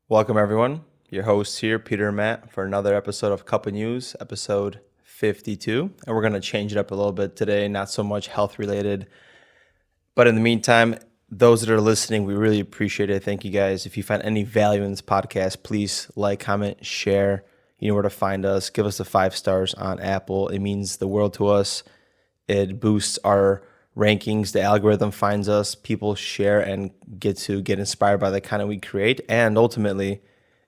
Welcome, everyone. Your hosts here, Peter and Matt, for another episode of Cup of News, episode 52. And we're going to change it up a little bit today, not so much health related. But in the meantime, those that are listening, we really appreciate it. Thank you guys. If you find any value in this podcast, please like, comment, share. You know where to find us. Give us the 5 stars on Apple. It means the world to us. It boosts our rankings. The algorithm finds us. People share and get inspired by the content we create. And ultimately,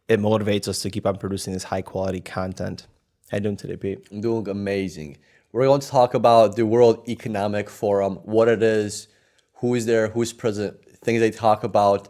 it motivates us to keep on producing this high quality content. How you doing today, Pete? I'm doing amazing. We're going to talk about the World Economic Forum, what it is, who is there, who's present, things they talk about,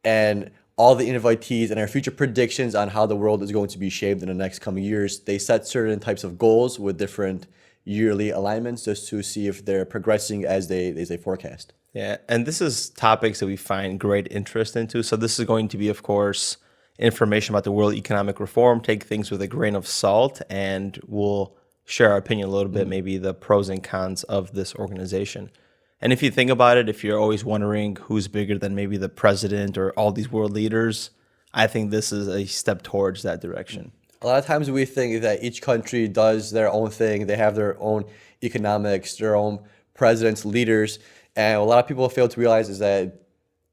and all the invitees and our future predictions on how the world is going to be shaped in the next coming years. They set certain types of goals with different yearly alignments just to see if they're progressing as they forecast. Yeah, and this is topics that we find great interest into. So this is going to be, of course, information about the World Economic Reform. Take things with a grain of salt, and we'll share our opinion a little bit, maybe the pros and cons of this organization. And if you think about it, if you're always wondering who's bigger than maybe the president or all these world leaders, I think this is a step towards that direction. A lot of times we think that each country does their own thing. They have their own economics, their own presidents, leaders. And a lot of people fail to realize is that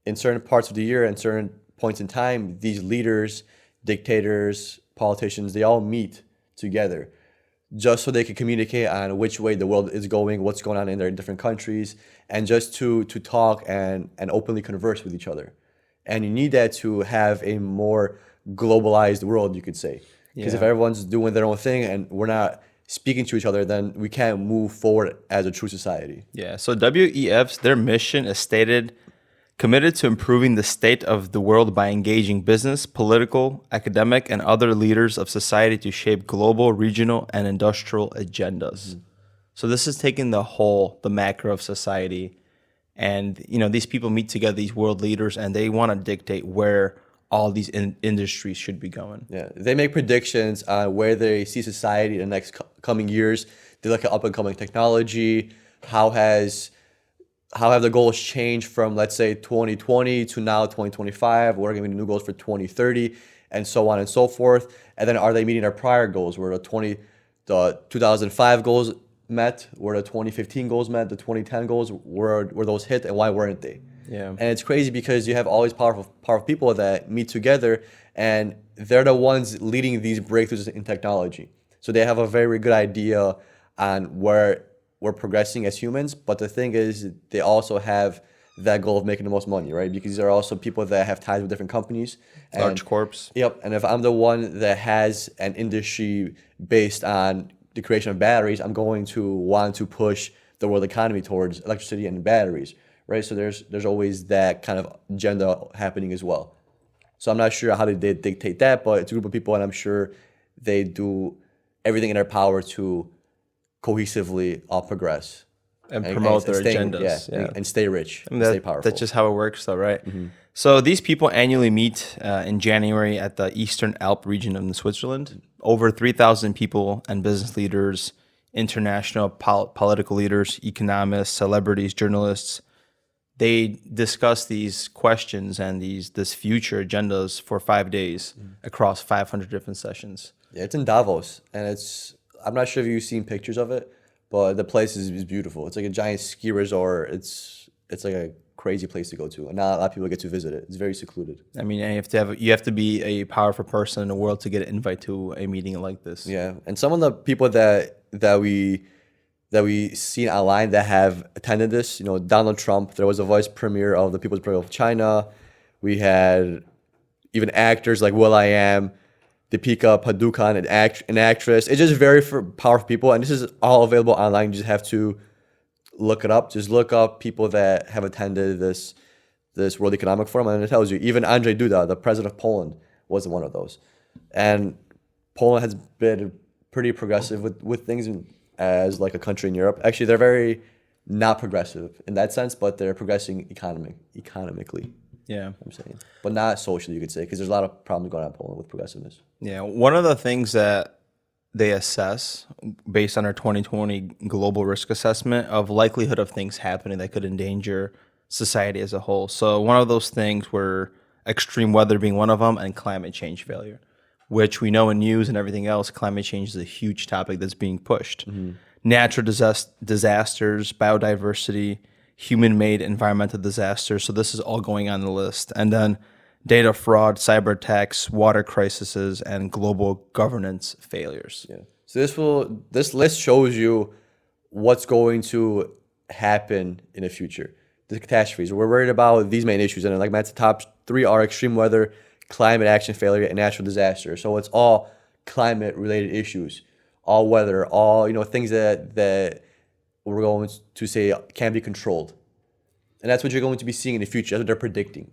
in certain parts of the year and certain points in time, these leaders, dictators, politicians, they all meet together just so they can communicate on which way the world is going, what's going on in their different countries, and just to talk and openly converse with each other. And you need that to have a more globalized world, you could say. Because if everyone's doing their own thing and we're not speaking to each other, then we can't move forward as a true society. Yeah, so WEF's, their mission is stated committed to improving the state of the world by engaging business, political, academic, and other leaders of society to shape global, regional, and industrial agendas. So this is taking the macro of society, and these people meet together, these world leaders, and they want to dictate where all these industries should be going. Yeah, they make predictions on where they see society in the next coming years. They look at up and coming technology. How have the goals changed from, let's say, 2020 to now 2025? What are going to be the new goals for 2030, and so on and so forth? And then are they meeting their prior goals? Were the 2005 goals met? Were the 2015 goals met? The 2010 goals, were those hit, and why weren't they? Yeah. And it's crazy because you have all these powerful people that meet together, and they're the ones leading these breakthroughs in technology. So they have a very good idea on where we're progressing as humans. But the thing is, they also have that goal of making the most money, right? Because there are also people that have ties with different companies. Large corps. Yep. And if I'm the one that has an industry based on the creation of batteries, I'm going to want to push the world economy towards electricity and batteries. Right, so there's always that kind of agenda happening as well. So I'm not sure how they dictate that, but it's a group of people, and I'm sure they do everything in their power to cohesively all progress And promote their agendas. Yeah. And stay rich, I mean, stay powerful. That's just how it works, though, right? So these people annually meet in January at the Eastern Alp region in Switzerland. Over 3,000 people and business leaders, international political leaders, economists, celebrities, journalists. They discuss these questions and this future agendas for 5 days across 500 different sessions. Yeah, it's in Davos, and I'm not sure if you've seen pictures of it, but the place is beautiful. It's like a giant ski resort. It's like a crazy place to go to, and not a lot of people get to visit it. It's very secluded. I mean, you have to be a powerful person in the world to get an invite to a meeting like this. Yeah, and some of the people that we seen online that have attended this, Donald Trump. There was a vice premier of the People's Republic of China. We had even actors like will.i.am, Deepika Padukone, an actress. It's just very powerful people, and this is all available online. You just have to look it up. Just look up people that have attended this World Economic Forum, and it tells you. Even Andrzej Duda, the president of Poland, was one of those. And Poland has been pretty progressive with things as like a country in Europe. Actually, they're very not progressive in that sense, but they're progressing economically. Yeah, I'm saying, but not socially, you could say, because there's a lot of problems going on in Poland with progressiveness. Yeah, one of the things that they assess based on our 2020 global risk assessment of likelihood of things happening that could endanger society as a whole. So one of those things were extreme weather being one of them, and climate change failure, which we know in news and everything else, climate change is a huge topic that's being pushed. Natural disasters, biodiversity, human-made environmental disasters. So this is all going on the list. And then data fraud, cyber attacks, water crises, and global governance failures. Yeah. So this list shows you what's going to happen in the future. The catastrophes. We're worried about these main issues, and like Matt's top 3 are extreme weather, climate action failure, and natural disaster. So it's all climate-related issues, all weather, all things that we're going to say can be controlled, and that's what you're going to be seeing in the future. That's what they're predicting.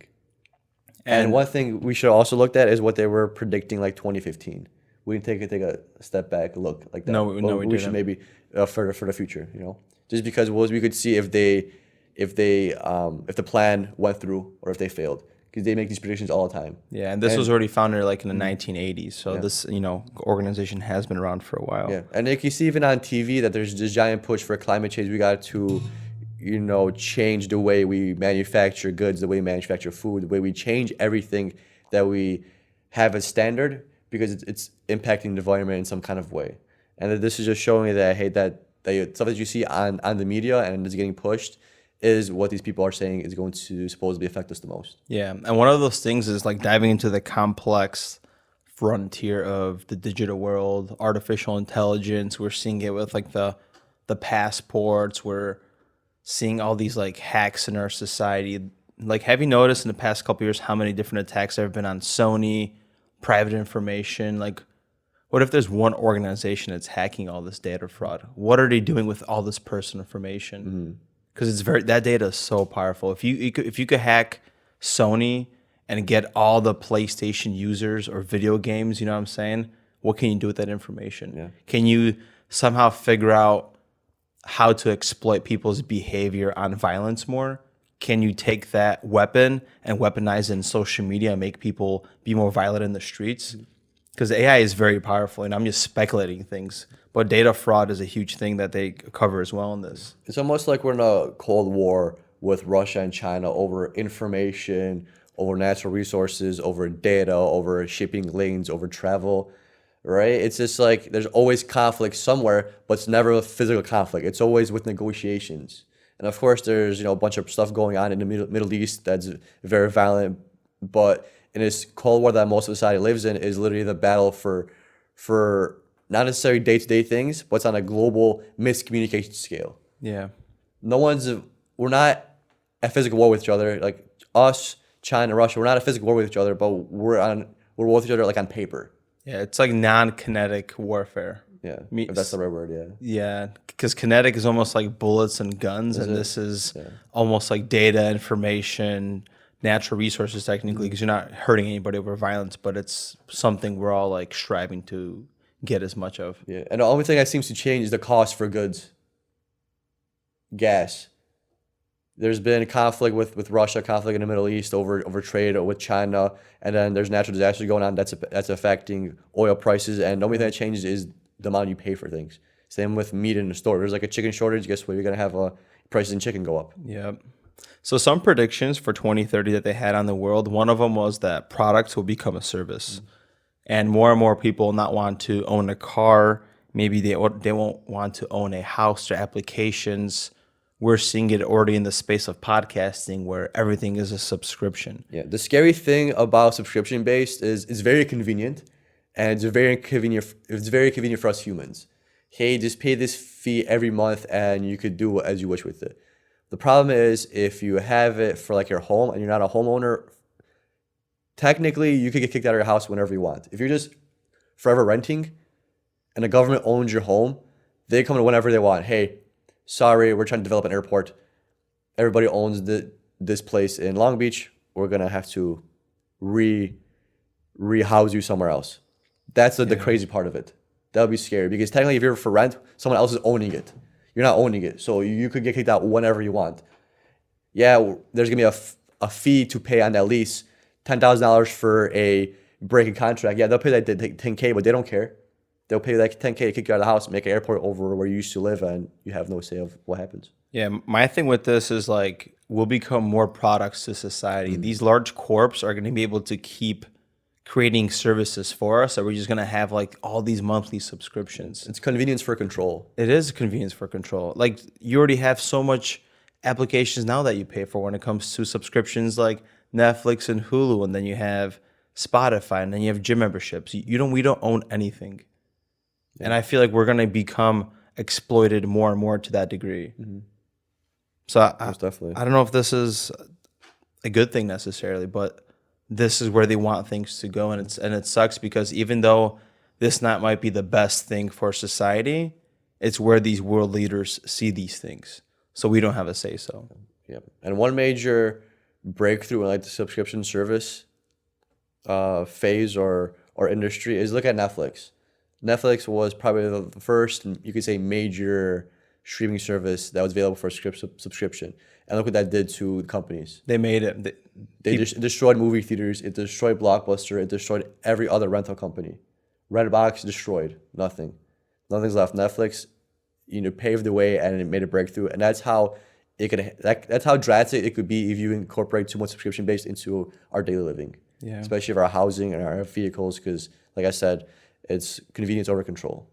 And one thing we should also look at is what they were predicting like 2015. We can take a step back, look like that. No, we we should maybe for the future, just because we could see if the plan went through or if they failed, because they make these predictions all the time. Yeah, and this was already founded like in the 1980s. So this organization has been around for a while. Yeah, and you can see even on TV that there's this giant push for climate change. We got to change the way we manufacture goods, the way we manufacture food, the way we change everything that we have as standard, because it's impacting the environment in some kind of way. And that this is just showing that, hey, that stuff that you see on the media and is getting pushed is what these people are saying is going to supposedly affect us the most. Yeah, and one of those things is like diving into the complex frontier of the digital world, artificial intelligence. We're seeing it with like the passports. We're seeing all these like hacks in our society. Like, have you noticed in the past couple of years how many different attacks there have been on Sony, private information? Like, what if there's one organization that's hacking all this data fraud? What are they doing with all this personal information? Because that data is so powerful. If you could hack Sony and get all the PlayStation users or video games, you know what I'm saying? What can you do with that information? Yeah. Can you somehow figure out how to exploit people's behavior on violence more? Can you take that weapon and weaponize it in social media and make people be more violent in the streets? Because AI is very powerful, and I'm just speculating things. But data fraud is a huge thing that they cover as well in this. It's almost like we're in a Cold War with Russia and China over information, over natural resources, over data, over shipping lanes, over travel, right? It's just like there's always conflict somewhere, but it's never a physical conflict. It's always with negotiations. And of course, there's a bunch of stuff going on in the Middle East that's very violent. But in this Cold War that most of society lives in is literally the battle for not necessarily day-to-day things, but it's on a global miscommunication scale. Yeah. We're not at physical war with each other. Like us, China, Russia, we're not at physical war with each other, but we're with each other like on paper. Yeah, it's like non-kinetic warfare. Yeah, if that's the right word, yeah. Yeah, because kinetic is almost like bullets and guns, and this is almost like data, information, natural resources technically, because you're not hurting anybody over violence, but it's something we're all like striving to get as much of. Yeah, and the only thing that seems to change is the cost for goods. Gas. There's been conflict with Russia, conflict in the Middle East over trade with China, and then there's natural disasters going on that's affecting oil prices, and the only thing that changes is the amount you pay for things. Same with meat in the store. There's like a chicken shortage. Guess what? You're gonna have prices in chicken go up. Yep. So some predictions for 2030 that they had on the world, one of them was that products will become a service. And more people will not want to own a car. Maybe they won't want to own a house or applications. We're seeing it already in the space of podcasting where everything is a subscription. Yeah. The scary thing about subscription-based is it's very convenient, and it's very convenient for us humans. Hey, just pay this fee every month and you could do as you wish with it. The problem is if you have it for like your home and you're not a homeowner, technically you could get kicked out of your house whenever you want. If you're just forever renting and the government owns your home, they come in whenever they want. Hey, sorry, we're trying to develop an airport. Everybody owns this place in Long Beach. We're going to have to rehouse you somewhere else. That's the crazy part of it. That would be scary because technically if you're for rent, someone else is owning it. You're not owning it. So you could get kicked out whenever you want. Yeah, there's going to be a fee to pay on that lease, $10,000 for a breaking contract. Yeah, they'll pay that $10K, but they don't care. They'll pay that $10K to kick you out of the house, make an airport over where you used to live, and you have no say of what happens. Yeah, my thing with this is like we'll become more products to society. These large corps are going to be able to keep creating services for us, or we're just going to have like all these monthly subscriptions. It's convenience for control. It is a convenience for control. Like you already have so much applications now that you pay for when it comes to subscriptions like Netflix and Hulu, and then you have Spotify, and then you have gym memberships. We don't own anything. And I feel like we're going to become exploited more and more to that degree. So Most definitely. I don't know if this is a good thing necessarily, but this is where they want things to go, and it sucks because even though this not might be the best thing for society, it's where these world leaders see these things. So we don't have a say so. Yeah. And one major breakthrough in like the subscription service phase or industry is look at Netflix. Netflix was probably the first, you could say, major streaming service that was available for subscription. And look what that did to companies. They made it. They destroyed movie theaters. It destroyed Blockbuster. It destroyed every other rental company. Redbox destroyed. Nothing. Nothing's left. Netflix, paved the way and it made a breakthrough. And that's how that's how drastic it could be if you incorporate too much subscription based into our daily living. Yeah. Especially for our housing and our vehicles, because like I said, it's convenience over control.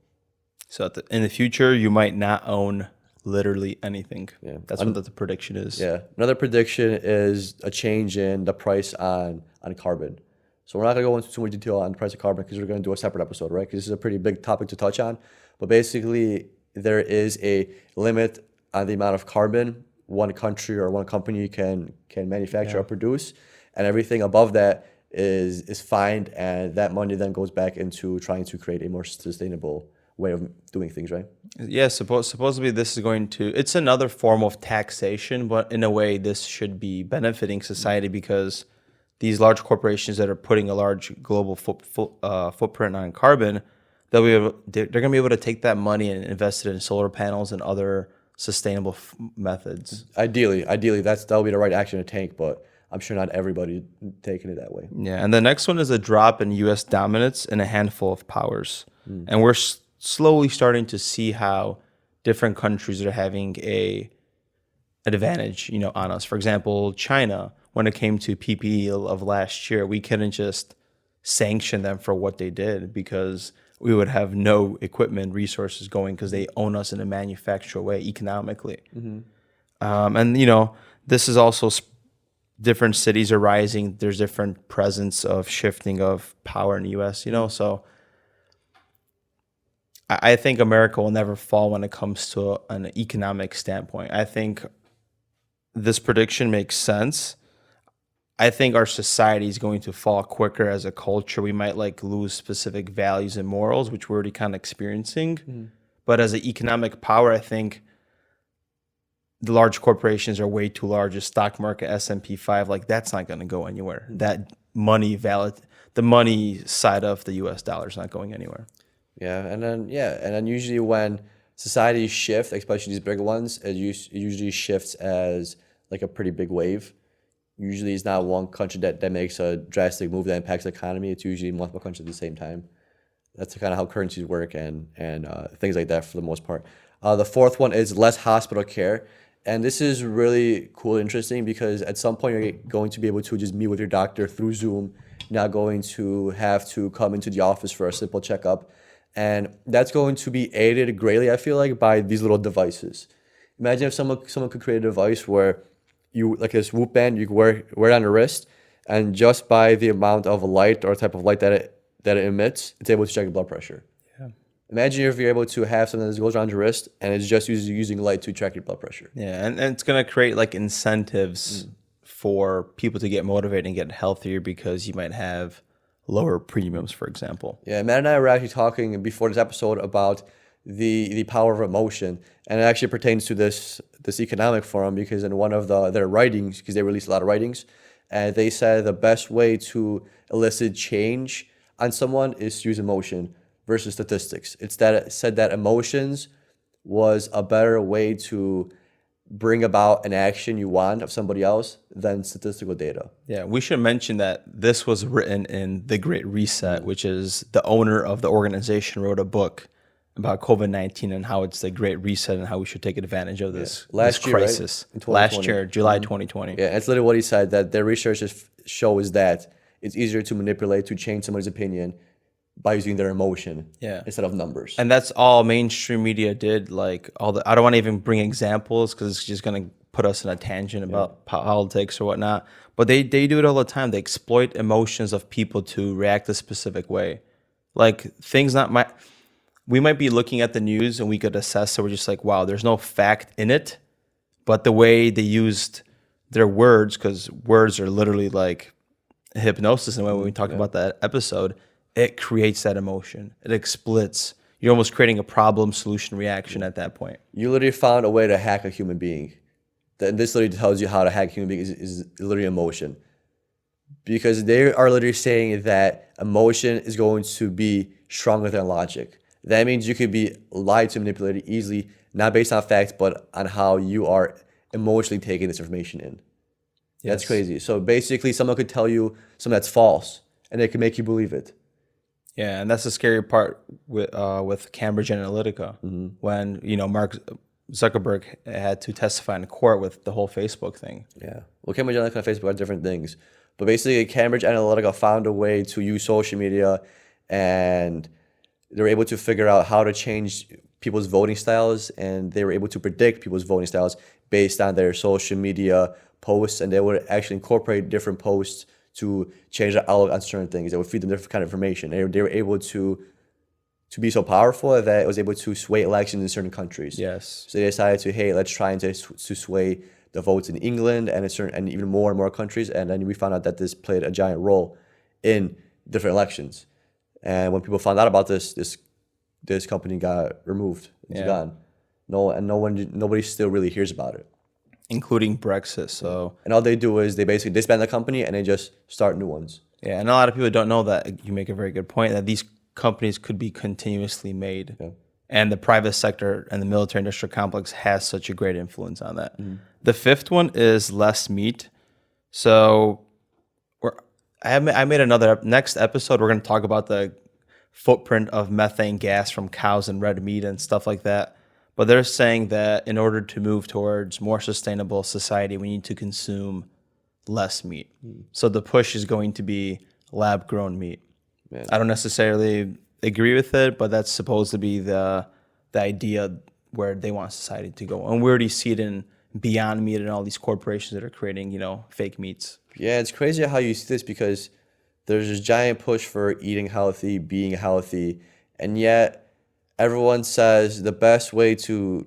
So in the future, you might not own literally anything. Yeah. That's what the prediction is. Yeah. Another prediction is a change in the price on carbon. So we're not going to go into too much detail on the price of carbon because we're going to do a separate episode, right? Because this is a pretty big topic to touch on. But basically, there is a limit on the amount of carbon one country or one company can manufacture or produce, and everything above that is fined, and that money then goes back into trying to create a more sustainable way of doing things, right? Yeah, supposedly this is going to, it's another form of taxation, but in a way this should be benefiting society because these large corporations that are putting a large global footprint on carbon, they're going to be able to take that money and invest it in solar panels and other sustainable methods. Ideally, that'll be the right action to take, but I'm sure not everybody taking it that way. Yeah, and the next one is a drop in U.S. dominance in a handful of powers. And we're slowly starting to see how different countries are having a advantage, on us. For example, China, when it came to PPE of last year, we couldn't just sanction them for what they did because we would have no equipment resources going because they own us in a manufacturer way economically. And, this is also different cities are rising. There's different presence of shifting of power in the U.S., so I think America will never fall when it comes to an economic standpoint. I think this prediction makes sense. I think our society is going to fall quicker as a culture. We might lose specific values and morals, which we're already kind of experiencing. But as an economic power, I think the large corporations are way too large. The stock market, S&P 5, that's not going to go anywhere. That the money side of the U.S. dollar is not going anywhere. And then usually when societies shift, especially these big ones, it usually shifts as like a pretty big wave. Usually it's not one country that makes a drastic move that impacts the economy. It's usually multiple countries at the same time. That's kind of how currencies work and things like that for the most part. The fourth one is less hospital care. And this is really cool and interesting because at some point you're going to be able to just meet with your doctor through Zoom, not going to have to come into the office for a simple checkup. And that's going to be aided greatly, I feel like, by these little devices. Imagine if someone could create a device where you, like this Whoop band, you could wear it on the wrist, and just by the amount of light or type of light that it emits, it's able to check your blood pressure. Yeah. Imagine if you're able to have something that goes around your wrist and it's just using light to track your blood pressure. Yeah, and it's going to create incentives for people to get motivated and get healthier because you might have lower premiums, for example. Yeah, Matt and I were actually talking before this episode about the power of emotion, and it actually pertains to this economic forum because in one of their writings, because they released a lot of writings, and they said the best way to elicit change on someone is to use emotion versus statistics. It said that emotions was a better way to bring about an action you want of somebody else than statistical data. Yeah, we should mention that this was written in The Great Reset, which is the owner of the organization wrote a book about COVID-19 and how it's the great reset and how we should take advantage of this Last year, right? crisis. In Last 2020. year, July 2020. Yeah, that's literally what he said, that their research shows that it's easier to manipulate, to change somebody's opinion by using their emotion instead of numbers. And that's all mainstream media did. Like I don't want to even bring examples because it's just going to put us in a tangent about politics or whatnot. But they do it all the time. They exploit emotions of people to react a specific way. Like we might be looking at the news and we could assess, so we're just like, wow, there's no fact in it. But the way they used their words, because words are literally like hypnosis in a way when we talked about that episode, it creates that emotion. It explits. You're almost creating a problem solution reaction at that point. You literally found a way to hack a human being. And this literally tells you how to hack a human being is literally emotion. Because they are literally saying that emotion is going to be stronger than logic. That means you could be lied to, manipulated easily, not based on facts, but on how you are emotionally taking this information in. That's crazy. So basically, someone could tell you something that's false, and they can make you believe it. Yeah, and that's the scary part with Cambridge Analytica, when Mark Zuckerberg had to testify in court with the whole Facebook thing. Yeah, well, Cambridge Analytica and Facebook are different things, but basically, Cambridge Analytica found a way to use social media, and they were able to figure out how to change people's voting styles, and they were able to predict people's voting styles based on their social media posts, and they would actually incorporate different posts to change their outlook on certain things. They would feed them different kind of information. They were able to be so powerful that it was able to sway elections in certain countries. Yes. So they decided to, hey, let's try to sway the votes in England and even more and more countries. And then we found out that this played a giant role in different elections. And when people found out about this company got removed. It's gone. Nobody still really hears about it, including Brexit. So, and all they do is they basically disband the company and they just start new ones. Yeah, and a lot of people don't know that. You make a very good point that these companies could be continuously made, and the private sector and the military industrial complex has such a great influence on that. The fifth one is less meat. So, I made another next episode. We're going to talk about the footprint of methane gas from cows and red meat and stuff like that. But they're saying that in order to move towards more sustainable society, we need to consume less meat. So the push is going to be lab-grown meat. Man. I don't necessarily agree with it, but that's supposed to be the idea where they want society to go. And we already see it in Beyond Meat and all these corporations that are creating, fake meats. Yeah, it's crazy how you see this because there's this giant push for eating healthy, being healthy, and yet everyone says the best way to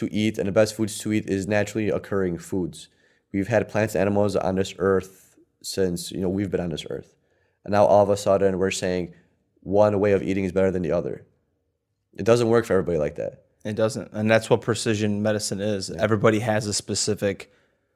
eat and the best foods to eat is naturally occurring foods. We've had plants and animals on this earth since we've been on this earth. And now all of a sudden we're saying one way of eating is better than the other. It doesn't work for everybody like that. It doesn't. And that's what precision medicine is. Yeah. Everybody has a specific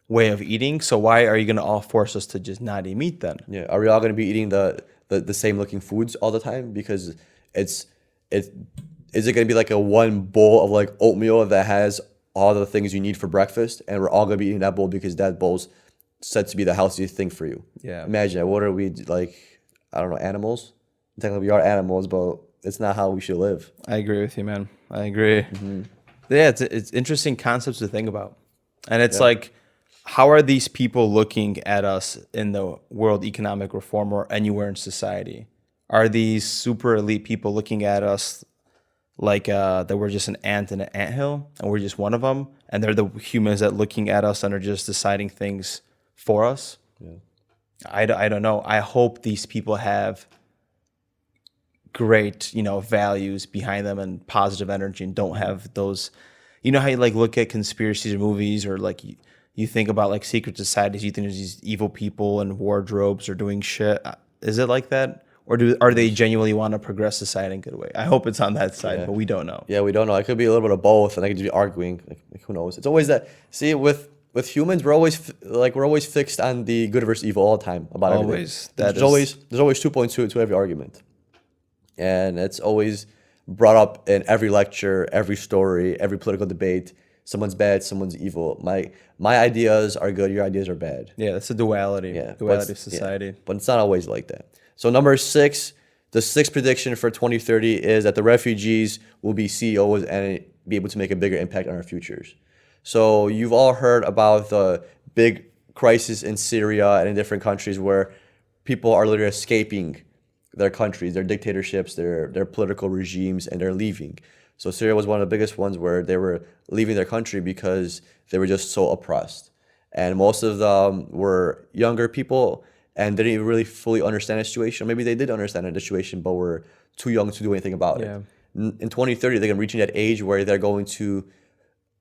way of eating. So why are you going to all force us to just not eat meat then? Yeah. Are we all going to be eating the same looking foods all the time? Because is it going to be like a one bowl of like oatmeal that has all the things you need for breakfast, and we're all going to be eating that bowl because that bowl's said to be the healthiest thing for you? Yeah. Imagine that. What are we like? I don't know, animals? Technically we are animals, but it's not how we should live. I agree with you, man. I agree. Mm-hmm. Yeah, it's interesting concepts to think about. And it's like, how are these people looking at us in the World Economic Reform or anywhere in society? Are these super elite people looking at us like that we're just an ant in an anthill and we're just one of them? And they're the humans that looking at us and are just deciding things for us? Yeah. I don't know. I hope these people have great, values behind them and positive energy and don't have those, how you like look at conspiracies or movies or like you think about like secret societies, you think there's these evil people in wardrobes or doing shit. Is it like that? Or are they genuinely want to progress society in a good way? I hope it's on that side, but we don't know. Yeah, we don't know. It could be a little bit of both, and they could just be arguing. Like who knows? It's always that. See, with humans, we're always fixed on the good versus evil all the time about everything. There's always 2 points to every argument, and it's always brought up in every lecture, every story, every political debate. Someone's bad, someone's evil. My ideas are good, your ideas are bad. Yeah, that's a duality. Yeah, duality of society. But it's not always like that. So number 6, The sixth prediction for 2030 is that the refugees will be CEOs and be able to make a bigger impact on our futures. So you've all heard about the big crisis in Syria and in different countries where people are literally escaping their countries, their dictatorships, their political regimes, and they're leaving. So Syria was one of the biggest ones where they were leaving their country because they were just so oppressed. And most of them were younger people and didn't even really fully understand the situation. Maybe they did understand the situation, but were too young to do anything about it. In 2030, they're going to reach that age where they're going to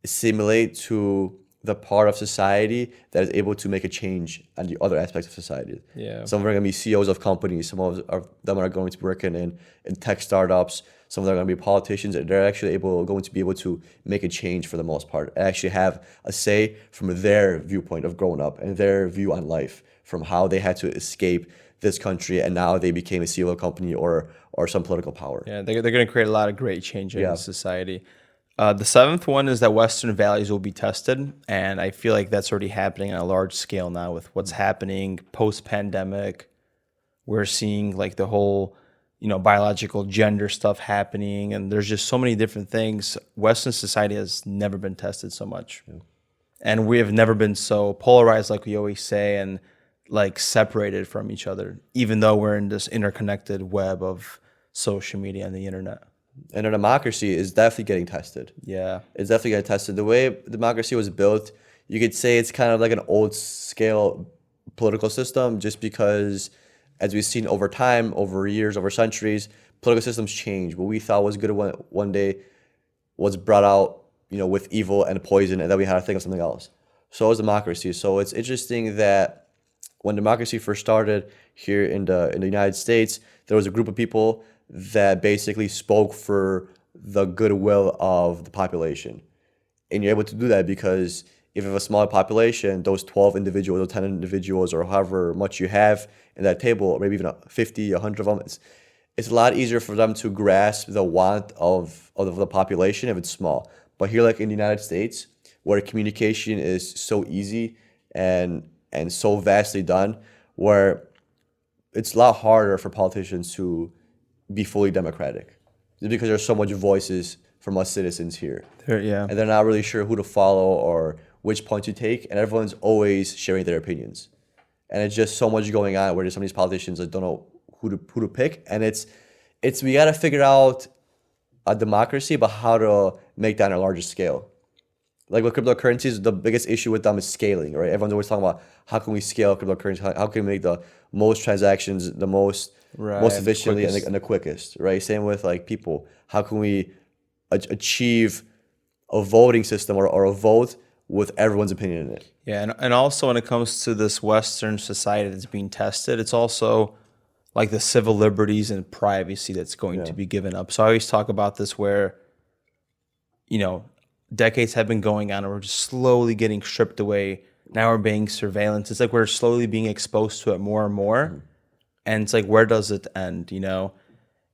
assimilate to the part of society that is able to make a change on the other aspects of society. Yeah. Some of them are going to be CEOs of companies. Some of them are going to be working in tech startups. Some of them are going to be politicians. And they're actually going to be able to make a change for the most part. And actually have a say from their viewpoint of growing up and their view on life, from how they had to escape this country and now they became a CEO of a company or some political power. Yeah, they're going to create a lot of great change Yeah. in society. The seventh one is that Western values will be tested, and I feel like that's already happening on a large scale now with what's happening post-pandemic. We're seeing like the whole, biological gender stuff happening, and there's just so many different things. Western society has never been tested so much, and we have never been so polarized, like we always say, and like separated from each other, even though we're in this interconnected web of social media and the internet. And our democracy is definitely getting tested. Yeah. It's definitely getting tested. The way democracy was built, you could say it's kind of like an old scale political system, just because as we've seen over time, over years, over centuries, political systems change. What we thought was good one day was brought out, with evil and poison, and then we had to think of something else. So is democracy. So it's interesting that when democracy first started here in the United States, there was a group of people that basically spoke for the goodwill of the population. And you're able to do that because if you have a smaller population, those 12 individuals or 10 individuals or however much you have in that table, or maybe even 50, 100 of them, it's a lot easier for them to grasp the want of the population if it's small. But here, like in the United States, where communication is so easy and so vastly done, where it's a lot harder for politicians to be fully democratic, just because there's so much voices from us citizens here. Yeah. And they're not really sure who to follow or which point to take, and everyone's always sharing their opinions. And it's just so much going on where there's some of these politicians that don't know who to pick, and it's we got to figure out a democracy, but how to make that on a larger scale. Like with cryptocurrencies, the biggest issue with them is scaling, right? Everyone's always talking about how can we scale cryptocurrency, how can we make the most transactions, the most efficiently and the quickest, right? Same with like people. How can we achieve a voting system or a vote with everyone's opinion in it? Yeah, and also when it comes to this Western society that's being tested, it's also like the civil liberties and privacy that's going to be given up. So I always talk about this where, decades have been going on and we're just slowly getting stripped away. Now we're being surveillance. It's like we're slowly being exposed to it more and more. Mm-hmm. And it's like, where does it end,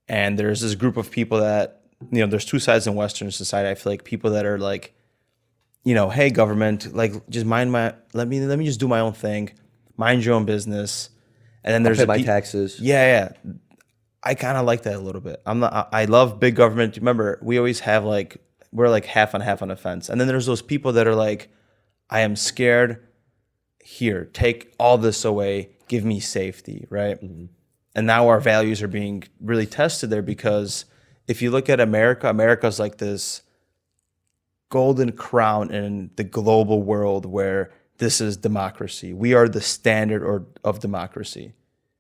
And there's this group of people that, there's two sides in Western society. I feel like people that are like, hey, government, like just let me just do my own thing, mind your own business. And then there's pay my taxes. Yeah. I kind of like that a little bit. I love big government. Remember, we always have we're like half on the fence. And then there's those people that are like, I am scared. Here, take all this away. Give me safety, right? Mm-hmm. And now our values are being really tested there because if you look at America, America's like this golden crown in the global world where this is democracy. We are the standard of democracy.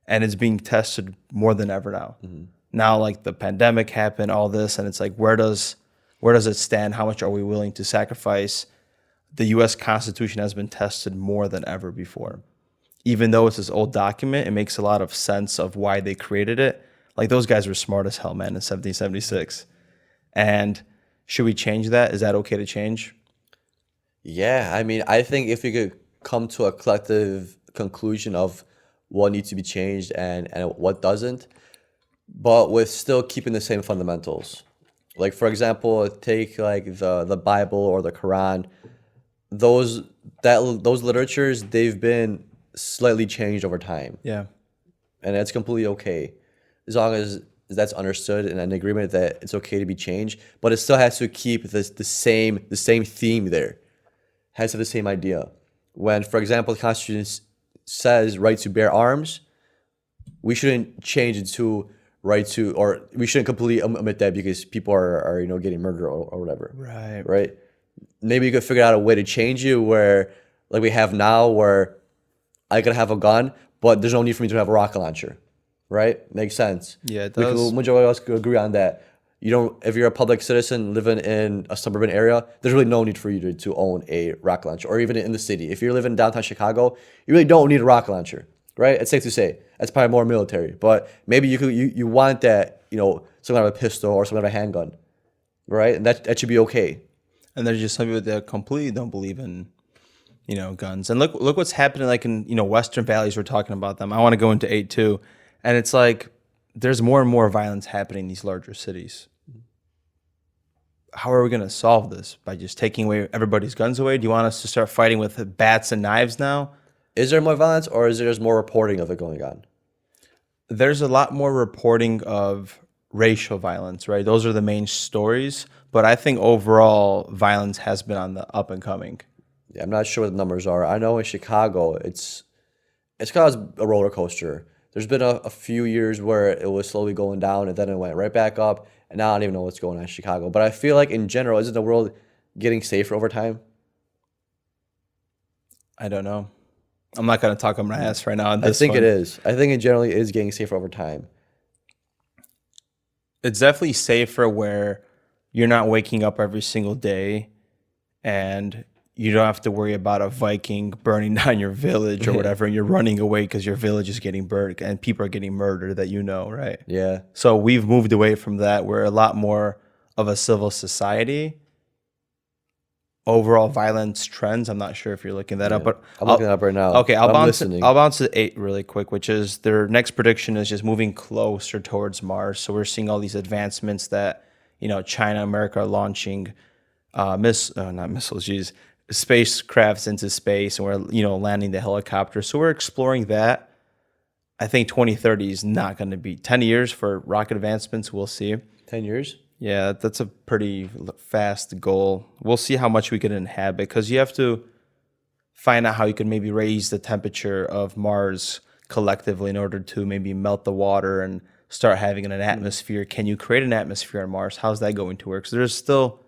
And it's being tested more than ever now. Mm-hmm. Now, like the pandemic happened, all this, and it's like, where does it stand? How much are we willing to sacrifice? The U.S. Constitution has been tested more than ever before. Even though it's this old document, it makes a lot of sense of why they created it. Like those guys were smart as hell, man, in 1776. And should we change that? Is that okay to change? Yeah, I mean, I think if we could come to a collective conclusion of what needs to be changed and what doesn't, but with still keeping the same fundamentals. Like, for example, take like the Bible or the Quran. Those literatures, they've been slightly changed over time. Yeah. And that's completely okay. as long as that's understood and an agreement that it's okay to be changed, but it still has to keep the same theme there. Has to have the same idea. When, for example, the Constitution says right to bear arms, we shouldn't change it to right to, or we shouldn't completely omit that because people are getting murdered or whatever. Right. Right. Maybe you could figure out a way to change it where, like we have now, where I could have a gun, but there's no need for me to have a rocket launcher. Right? Makes sense. Yeah, it We does. could, majority of us could agree on that. You don't, if you're a public citizen living in a suburban area, there's really no need for you to own a rocket launcher, or even in the city. If you're living in downtown Chicago, you really don't need a rocket launcher, right? It's safe to say that's probably more military, but maybe you want that, some kind of a pistol or some kind of a handgun, right? And that should be okay. And there's just some people that completely don't believe in, guns. And look what's happening like in, Western Valleys. We're talking about them. I want to go into 8 too. And it's like there's more and more violence happening in these larger cities. How are we going to solve this? By just taking away everybody's guns away? Do you want us to start fighting with bats and knives now? Is there more violence, or is there just more reporting of it going on? There's a lot more reporting of racial violence, right? Those are the main stories. But I think overall violence has been on the up and coming. Yeah, I'm not sure what the numbers are. I know in Chicago, it's caused a roller coaster. There's been a few years where it was slowly going down, and then it went right back up. And now I don't even know what's going on in Chicago. But I feel like in general, isn't the world getting safer over time? I don't know. I'm not going to talk on my ass right now on I this think one. it is. I think it generally is getting safer over time. It's definitely safer where you're not waking up every single day and you don't have to worry about a Viking burning down your village or whatever, and you're running away because your village is getting burned and people are getting murdered that right? Yeah. So we've moved away from that. We're a lot more of a civil society. Overall violence trends, I'm not sure if you're looking that up, but I'm looking it up right now. okay, I'm listening. I'll bounce to 8 really quick, which is their next prediction is just moving closer towards Mars. So we're seeing all these advancements that China, America are launching not missiles, spacecrafts into space, and we're landing the helicopter. So we're exploring that. I think 2030 is not going to be 10 years for rocket advancements. We'll see. 10 years? Yeah, that's a pretty fast goal. We'll see how much we can inhabit, because you have to find out how you can maybe raise the temperature of Mars collectively in order to maybe melt the water and start having an atmosphere. Can you create an atmosphere on Mars? How's that going to work? So there's still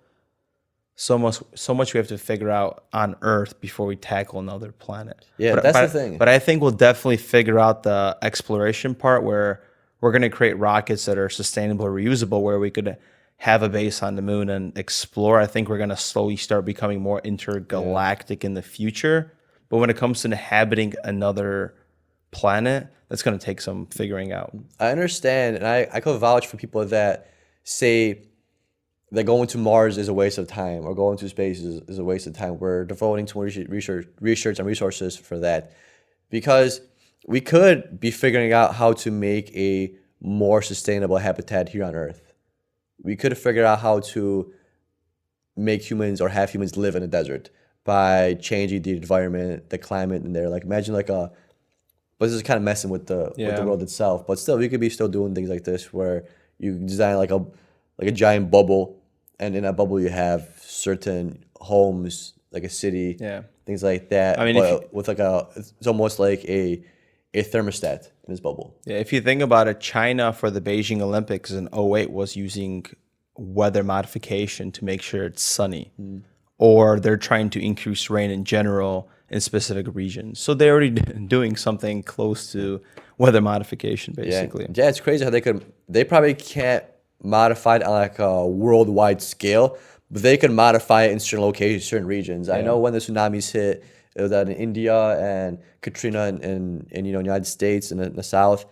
so much we have to figure out on Earth before we tackle another planet. Yeah, that's the thing. But I think we'll definitely figure out the exploration part where we're going to create rockets that are sustainable or reusable, where we could have a base on the moon and explore. I think we're going to slowly start becoming more intergalactic in the future. But when it comes to inhabiting another planet, that's going to take some figuring out. I understand, and I could vouch for people that say that going to Mars is a waste of time, or going to space is a waste of time. We're devoting too much research and resources for that, because we could be figuring out how to make a more sustainable habitat here on Earth. We could have figured out how to make humans or have humans live in a desert by changing the environment, the climate in there. Like imagine but this is kind of messing with the world itself. But still, we could be still doing things like this where you design like a giant bubble, and in that bubble you have certain homes, like a city, things like that. I mean, but with it's almost like a thermostat in this bubble. Yeah, if you think about it, China for the Beijing Olympics in '08 was using weather modification to make sure it's sunny. Or they're trying to increase rain in general in specific regions. So they're already doing something close to weather modification, basically. Yeah, it's crazy how they probably can't modify it on like a worldwide scale, but they can modify it in certain locations, certain regions. I know when the tsunamis hit, it was out in India, and Katrina in United States and in the South.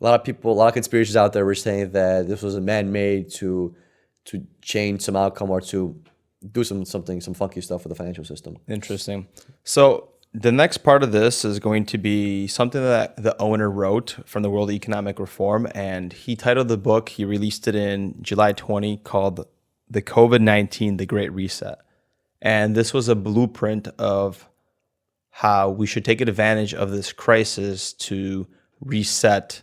A lot of conspiracies out there were saying that this was a man-made to change some outcome or to do some funky stuff with the financial system. Interesting. So the next part of this is going to be something that the owner wrote from the World Economic Reform, and he titled the book, he released it in July 20, called The COVID-19, The Great Reset. And this was a blueprint of how we should take advantage of this crisis to reset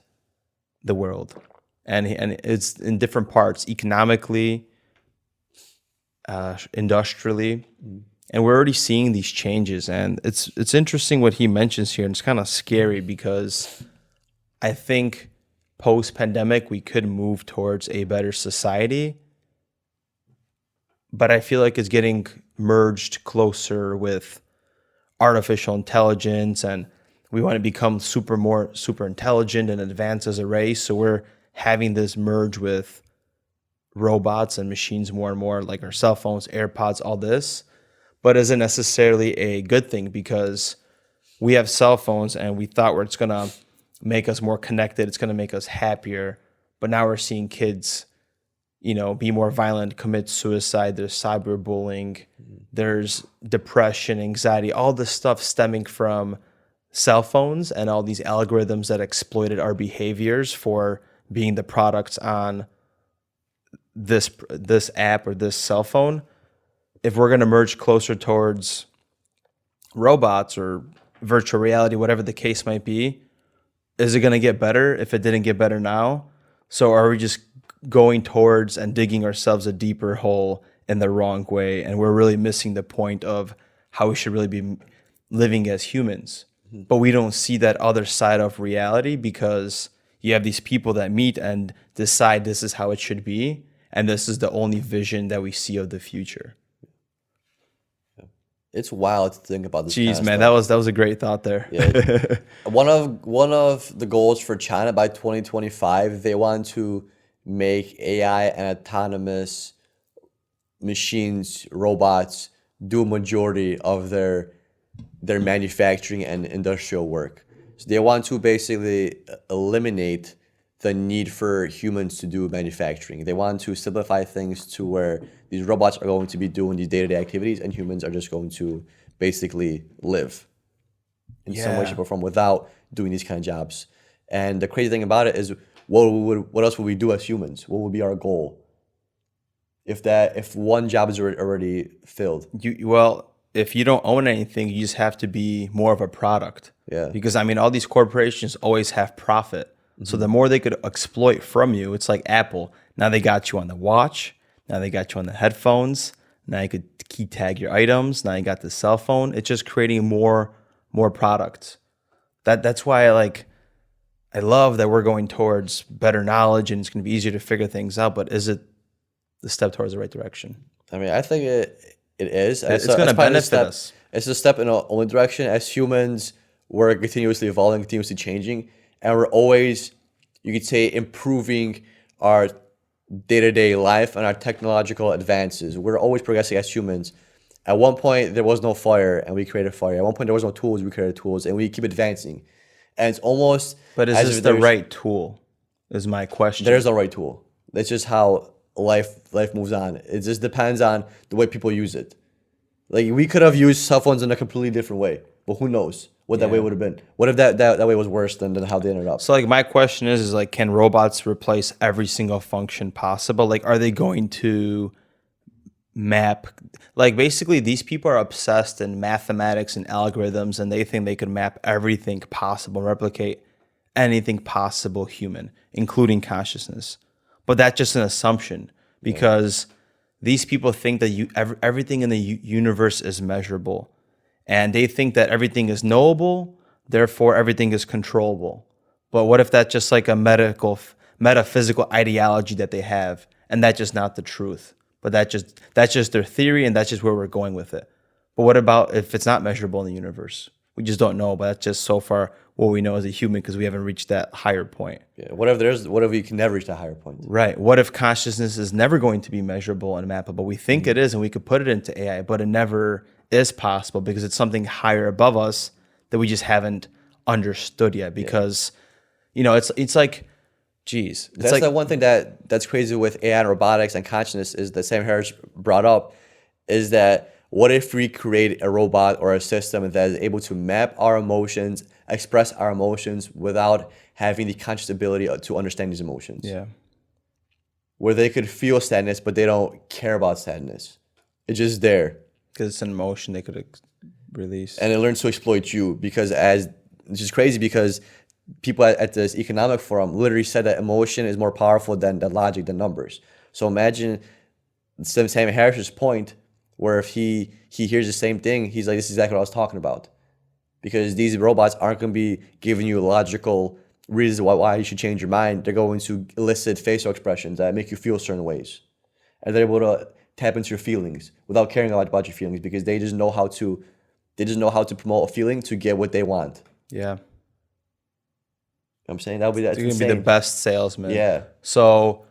the world. and it's in different parts, economically, industrially, and we're already seeing these changes. And it's interesting what he mentions here, and it's kind of scary because I think post-pandemic we could move towards a better society, but I feel like it's getting merged closer with artificial intelligence, and we want to become super intelligent and advanced as a race. So we're having this merge with robots and machines more and more, like our cell phones, AirPods, all this. But isn't necessarily a good thing, because we have cell phones and we thought it's gonna make us more connected, it's gonna make us happier. But now we're seeing kids, be more violent, commit suicide. There's cyberbullying, there's depression, anxiety, all this stuff stemming from cell phones and all these algorithms that exploited our behaviors for being the products on this app or this cell phone. If we're going to merge closer towards robots or virtual reality, whatever the case might be, is it going to get better if it didn't get better now? So are we just going towards and digging ourselves a deeper hole in the wrong way? And we're really missing the point of how we should really be living as humans. But we don't see that other side of reality, because you have these people that meet and decide this is how it should be, and this is the only vision that we see of the future. It's wild to think about this. Jeez, man, that was a great thought there. Yeah. One of the goals for China by 2025, they want to make AI and autonomous machines, robots, do a majority of their manufacturing and industrial work. So they want to basically eliminate the need for humans to do manufacturing. They want to simplify things to where these robots are going to be doing these day-to-day activities and humans are just going to basically live in some way, shape, or form without doing these kind of jobs. And the crazy thing about it is, what else would we do as humans? What would be our goal if one job is already filled? If you don't own anything, you just have to be more of a product. Yeah. Because all these corporations always have profit. So the more they could exploit from you, it's like Apple. Now they got you on the watch. Now they got you on the headphones. Now you could key tag your items. Now you got the cell phone. It's just creating more products. That's why I love that we're going towards better knowledge and it's going to be easier to figure things out. But is it the step towards the right direction? I think it is. It's going to benefit us. It's a step in our own direction. As humans, we're continuously evolving, continuously changing. And we're always, you could say, improving our day-to-day life and our technological advances. We're always progressing as humans. At one point, there was no fire, and we created fire. At one point, there was no tools, we created tools, and we keep advancing. And it's almost... But is this the right tool, is my question. There's no right tool. That's just how life moves on. It just depends on the way people use it. Like, we could have used cell phones in a completely different way, but who knows what that way would have been. What if that way was worse than how they ended up? So my question is can robots replace every single function possible? Are they going to map, basically these people are obsessed in mathematics and algorithms, and they think they could map everything possible, replicate anything possible human, including consciousness. But that's just an assumption, because these people think that everything in the universe is measurable. And they think that everything is knowable, therefore everything is controllable. But what if that's just like a metaphysical ideology that they have, and that's just not the truth? But that's just their theory, and that's just where we're going with it. But what about if it's not measurable in the universe? We just don't know, but that's just so far what we know as a human, because we haven't reached that higher point. Yeah. What if we can never reach that higher point? Right. What if consciousness is never going to be measurable and mappable? We think it is, and we could put it into AI, but it never is possible, because it's something higher above us that we just haven't understood yet. Because it's like, geez, it's that's the one thing that's crazy with AI and robotics and consciousness is that Sam Harris brought up, is that what if we create a robot or a system that is able to map our emotions, express our emotions without having the conscious ability to understand these emotions? Yeah. Where they could feel sadness, but they don't care about sadness. It's just there. Because it's an emotion they could release. And it learns to exploit you, because it's just crazy, because people at this economic forum literally said that emotion is more powerful than logic, than numbers. So imagine Sam Harris's point, where if he hears the same thing, he's like, this is exactly what I was talking about. Because these robots aren't going to be giving you logical reasons why you should change your mind. They're going to elicit facial expressions that make you feel certain ways. And they're able to tap into your feelings without caring about your feelings, because they just know how to promote a feeling to get what they want. Yeah. I'm saying that would be that. You're gonna be the best salesman. Yeah. So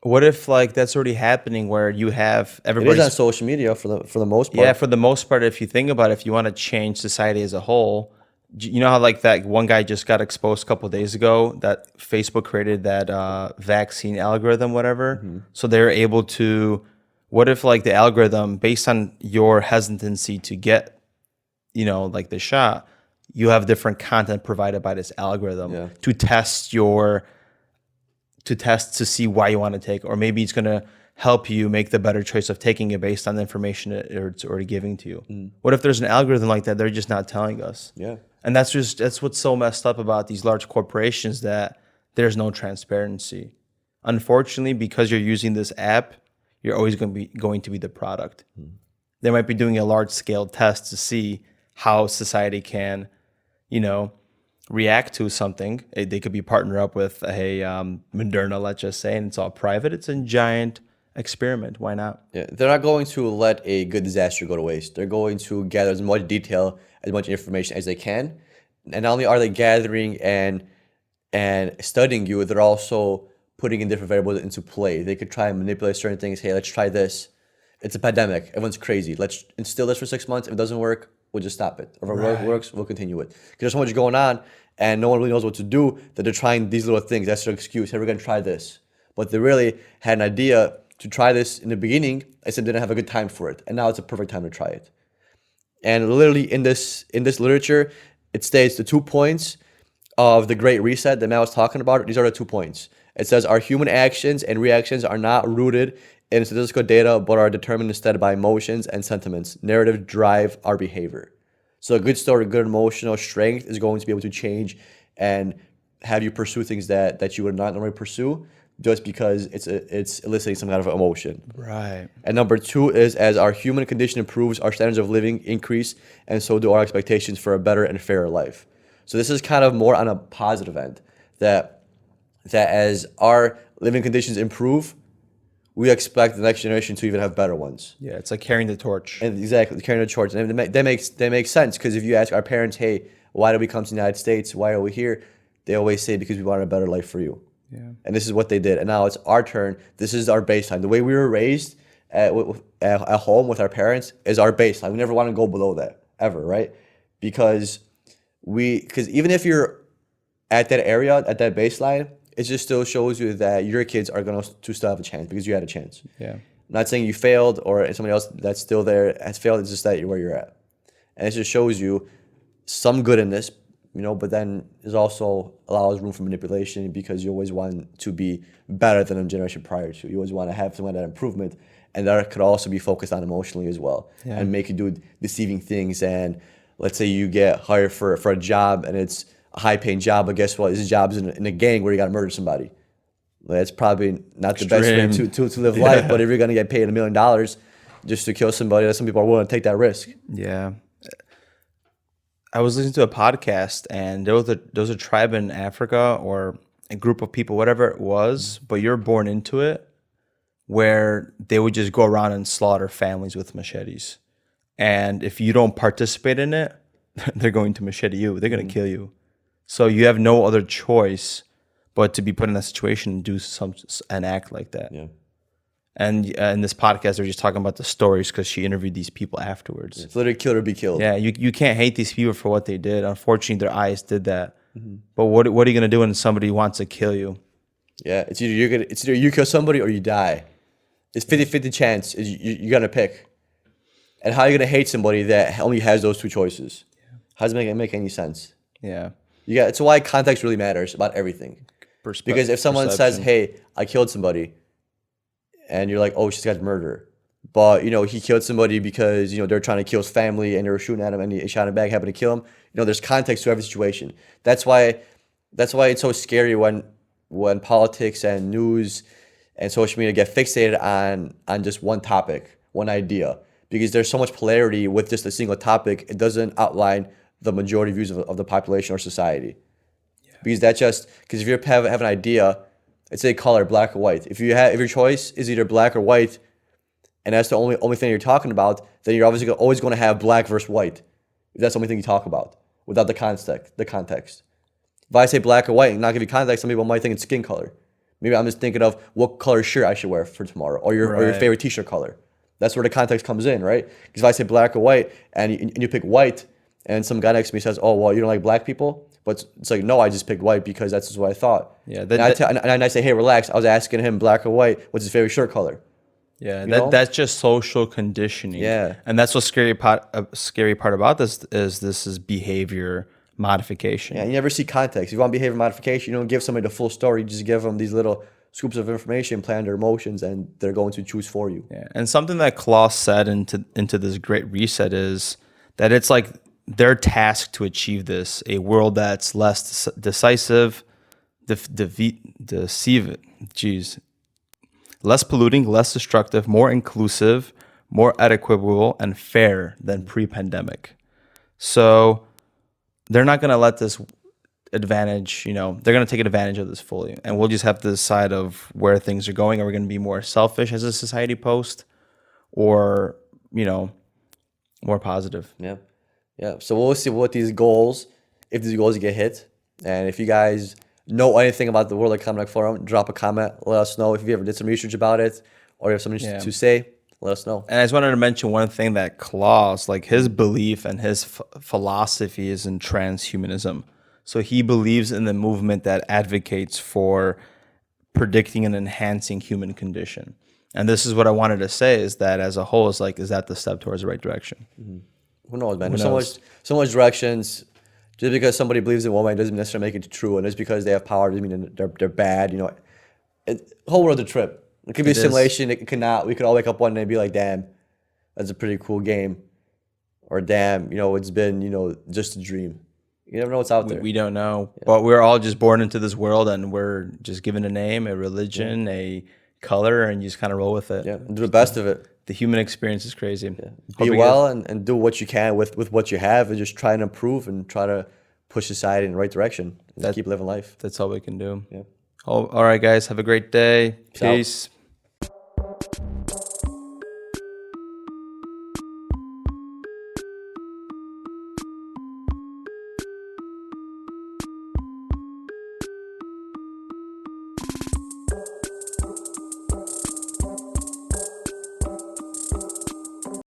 what if like that's already happening, where you have It everybody is on social media for the most part. Yeah, for the most part, if you think about it, if you want to change society as a whole, you know how like that one guy just got exposed a couple of days ago that Facebook created that vaccine algorithm, whatever. So they're able to, what if like the algorithm, based on your hesitancy to get, like the shot, you have different content provided by this algorithm to test to see why you want to take, or maybe it's going to help you make the better choice of taking it based on the information it's already giving to you. What if there's an algorithm like that they're just not telling us? Yeah. And that's what's so messed up about these large corporations, that there's no transparency. Unfortunately, because you're using this app, you're always going to be the product. They might be doing a large scale test to see how society can, react to something. They could be partnered up with Moderna, let's just say, and it's all private. It's a giant experiment. Why not? Yeah, they're not going to let a good disaster go to waste. They're going to gather as much detail, as much information as they can. And not only are they gathering and studying you, they're also putting in different variables into play. They could try and manipulate certain things. Hey, let's try this. It's a pandemic. Everyone's crazy. Let's instill this for 6 months. If it doesn't work, we'll just stop it. If it works, we'll continue it. Because there's so much going on and no one really knows what to do, that they're trying these little things. That's their excuse. Hey, we're going to try this. But they really had an idea to try this in the beginning, except they didn't have a good time for it. And now it's a perfect time to try it. And literally in this literature, it states the 2 points of the Great Reset that Matt was talking about. These are the 2 points. It says our human actions and reactions are not rooted in statistical data, but are determined instead by emotions and sentiments. Narrative drive our behavior. So a good story, good emotional strength is going to be able to change and have you pursue things that you would not normally pursue, just because it's eliciting some kind of emotion. Right. And number 2 is, as our human condition improves, our standards of living increase, and so do our expectations for a better and fairer life. So this is kind of more on a positive end, that as our living conditions improve, we expect the next generation to even have better ones. Yeah, it's like carrying the torch. And exactly, carrying the torch. And that makes sense, because if you ask our parents, hey, why did we come to the United States? Why are we here? They always say, because we wanted a better life for you. Yeah. And this is what they did. And now it's our turn. This is our baseline. The way we were raised at home with our parents is our baseline. We never want to go below that, ever, right? Because even if you're at that area, at that baseline, it just still shows you that your kids are going to still have a chance, because you had a chance. Yeah. I'm not saying you failed or somebody else that's still there has failed. It's just that you're where you're at. And it just shows you some good in this, but then there's also allows room for manipulation, because you always want to be better than the generation prior to. You always want to have some of that improvement. And that could also be focused on emotionally as well, and make you do deceiving things. And let's say you get hired for a job, and it's a high-paying job, but guess what? This job is in a gang where you got to murder somebody. That's probably not the best way to live life. But if you're going to get paid $1 million just to kill somebody, some people are willing to take that risk. Yeah. I was listening to a podcast, and there was a tribe in Africa, or a group of people, whatever it was, but you're born into it, where they would just go around and slaughter families with machetes. And if you don't participate in it, they're going to machete you. They're going to kill you. So you have no other choice but to be put in that situation and do an act like that. Yeah. And in this podcast, they're just talking about the stories, because she interviewed these people afterwards. It's literally kill or be killed. Yeah, you can't hate these people for what they did. Unfortunately, their eyes did that. But what are you going to do when somebody wants to kill you? Yeah, it's either you kill somebody or you die. It's 50-50 chance. You're going to pick. And how are you going to hate somebody that only has those 2 choices? How does it make any sense? Yeah. It's why context really matters about everything. Because if someone says, hey, I killed somebody, and you're like, oh, she's got murder. But, he killed somebody because, they're trying to kill his family, and they were shooting at him, and he shot him back, happened to kill him. There's context to every situation. That's why that's why it's so scary when politics and news and social media get fixated on just one topic, one idea, because there's so much polarity with just a single topic. It doesn't outline the majority views of the population or society. Because if you have an idea, it's a color, black or white. If your choice is either black or white, and that's the only thing you're talking about, then you're obviously always going to have black versus white. If that's the only thing you talk about, without the context. If I say black or white and not give you context, some people might think it's skin color. Maybe I'm just thinking of what color shirt I should wear for tomorrow, or your favorite t-shirt color. That's where the context comes in, right? Because if I say black or white and you pick white, and some guy next to me says, "Oh, well, you don't like black people," but it's like, no, I just picked white because that's just what I thought. Yeah. And I say, "Hey, relax. I was asking him black or white. What's his favorite shirt color?" Yeah, that's just social conditioning. Yeah. And that's what's scary part about this is behavior modification. Yeah, you never see context. If you want behavior modification, you don't give somebody the full story. You just give them these little scoops of information, plan their emotions, and they're going to choose for you. Yeah. And something that Klaus said into this great reset is that it's like they're tasked to achieve this, a world that's less decisive, less polluting, less destructive, more inclusive, more equitable, and fair than pre-pandemic. So they're not going to let this advantage, they're going to take advantage of this fully. And we'll just have to decide of where things are going. Are we going to be more selfish as a society post or, more positive? Yeah. Yeah. So we'll see if these goals get hit. And if you guys know anything about the World Economic Forum, drop a comment. Let us know if you ever did some research about it or you have something to say. Let us know. And I just wanted to mention one thing that Klaus, like his belief and his philosophy is in transhumanism. So he believes in the movement that advocates for predicting and enhancing human condition. And this is what I wanted to say is that as a whole, is that the step towards the right direction? Mm-hmm. Who knows, man? There's so much directions. Just because somebody believes in one way doesn't necessarily make it true. And just because they have power doesn't mean they're bad. The whole world's a trip. It could be a simulation. It could not. We could all wake up one day and be like, damn, that's a pretty cool game. Or damn, it's been, just a dream. You never know what's out there. We don't know. Yeah. But we're all just born into this world and we're just given a name, a religion, a color, and you just kind of roll with it. Yeah, and do the best of it. The human experience is crazy. Yeah. Be well and do what you can with what you have and just try and improve and try to push society in the right direction. Keep living life. That's all we can do. Yeah. All right, guys. Have a great day. Peace.